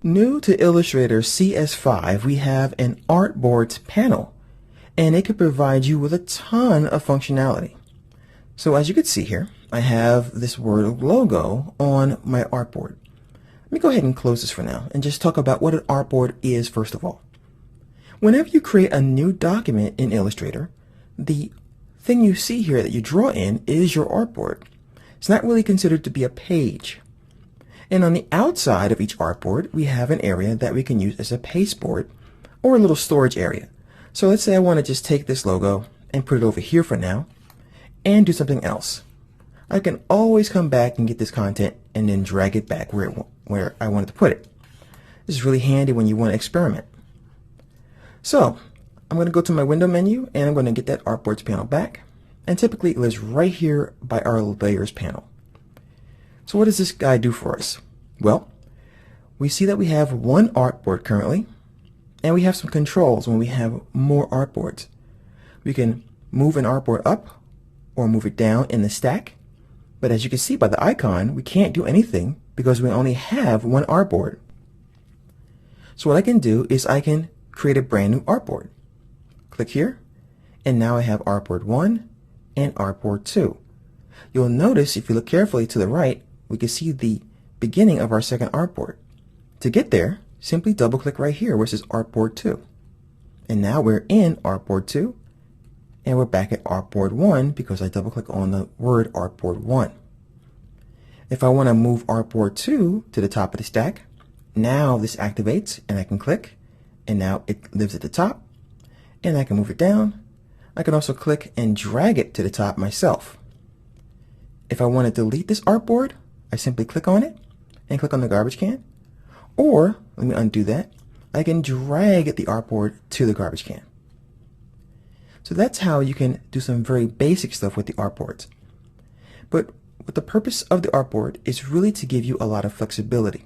New to Illustrator CS5, we have an Artboards panel, and it can provide you with a ton of functionality. So as you can see here, I have this word logo on my artboard. Let me go ahead and close this for now and just talk about what an artboard is first of all. Whenever you create a new document in Illustrator, the thing you see here that you draw in is your artboard. It's not really considered to be a page. And on the outside of each artboard, we have an area that we can use as a pasteboard or a little storage area. So let's say I want to just take this logo and put it over here for now and do something else. I can always come back and get this content and then drag it back where I wanted to put it. This is really handy when you want to experiment. So I'm going to go to my window menu and I'm going to get that Artboards panel back. And typically it lives right here by our layers panel. So what does this guy do for us? Well, we see that we have one artboard currently, and we have some controls when we have more artboards. We can move an artboard up or move it down in the stack, but as you can see by the icon, we can't do anything because we only have one artboard. So what I can do is I can create a brand new artboard. Click here, and now I have artboard 1 and artboard 2. You'll notice if you look carefully to the right, we can see the beginning of our second artboard. To get there, simply double click right here where it says Artboard 2. And now we're in Artboard 2 and we're back at Artboard 1 because I double click on the word Artboard 1. If I want to move Artboard 2 to the top of the stack, now this activates and I can click and now it lives at the top and I can move it down. I can also click and drag it to the top myself. If I want to delete this artboard, I simply click on it and click on the garbage can. Or, let me undo that, I can drag the artboard to the garbage can. So that's how you can do some very basic stuff with the artboards. But what the purpose of the artboard is really to give you a lot of flexibility.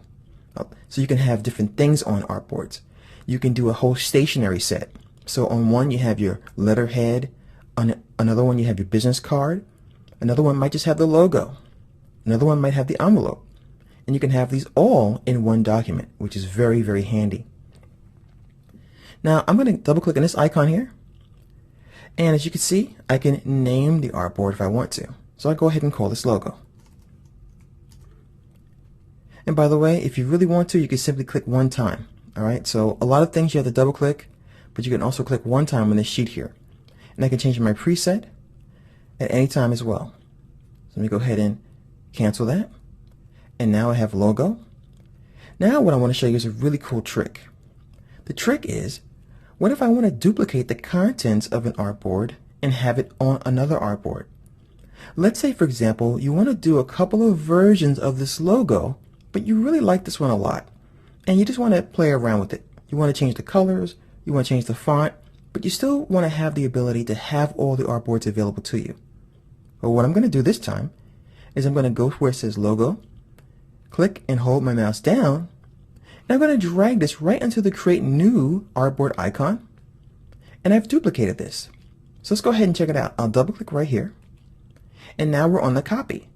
So you can have different things on artboards. You can do a whole stationery set. So on one you have your letterhead, on another one you have your business card, another one might just have the logo. Another one might have the envelope. And you can have these all in one document, which is very, very handy. Now I'm going to double click on this icon here. And as you can see, I can name the artboard if I want to. So I'll go ahead and call this logo. And by the way, if you really want to, you can simply click one time. Alright, so a lot of things you have to double click, but you can also click one time on this sheet here. And I can change my preset at any time as well. So let me go ahead and cancel that. And now I have logo. Now what I want to show you is a really cool trick. The trick is, what if I want to duplicate the contents of an artboard and have it on another artboard? Let's say, for example, you want to do a couple of versions of this logo, but you really like this one a lot. And you just want to play around with it. You want to change the colors, you want to change the font, but you still want to have the ability to have all the artboards available to you. Well, what I'm going to do this time is I'm going to go where it says logo, click and hold my mouse down, and I'm going to drag this right into the create new artboard icon, and I've duplicated this. So let's go ahead and check it out. I'll double click right here, and now we're on the copy.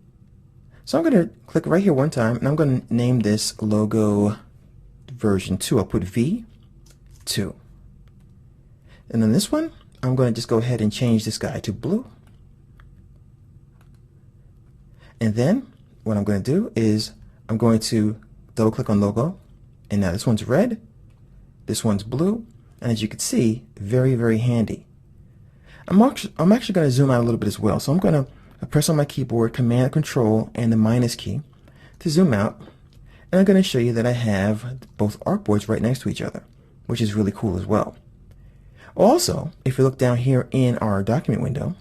So I'm going to click right here one time, and I'm going to name this logo version 2. I'll put V2. And then this one, I'm going to just go ahead and change this guy to blue. And then what I'm going to do is I'm going to double click on logo, and now this one's red, this one's blue, and as you can see, very, very handy. I'm actually going to zoom out a little bit as well. So I'm going to press on my keyboard Command Control and the minus key to zoom out, and I'm going to show you that I have both artboards right next to each other, which is really cool as well. Also, if you look down here in our document window,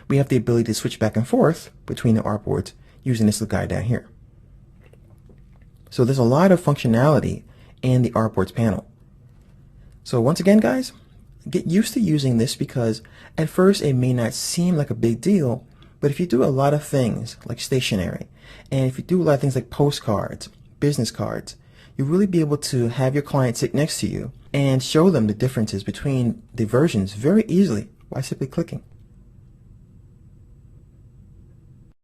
we have the ability to switch back and forth between the artboards using this little guy down here. So there's a lot of functionality in the Artboards panel. So once again, guys, get used to using this because at first it may not seem like a big deal, but if you do a lot of things like stationery, and if you do a lot of things like postcards, business cards, you'll really be able to have your client sit next to you and show them the differences between the versions very easily by simply clicking.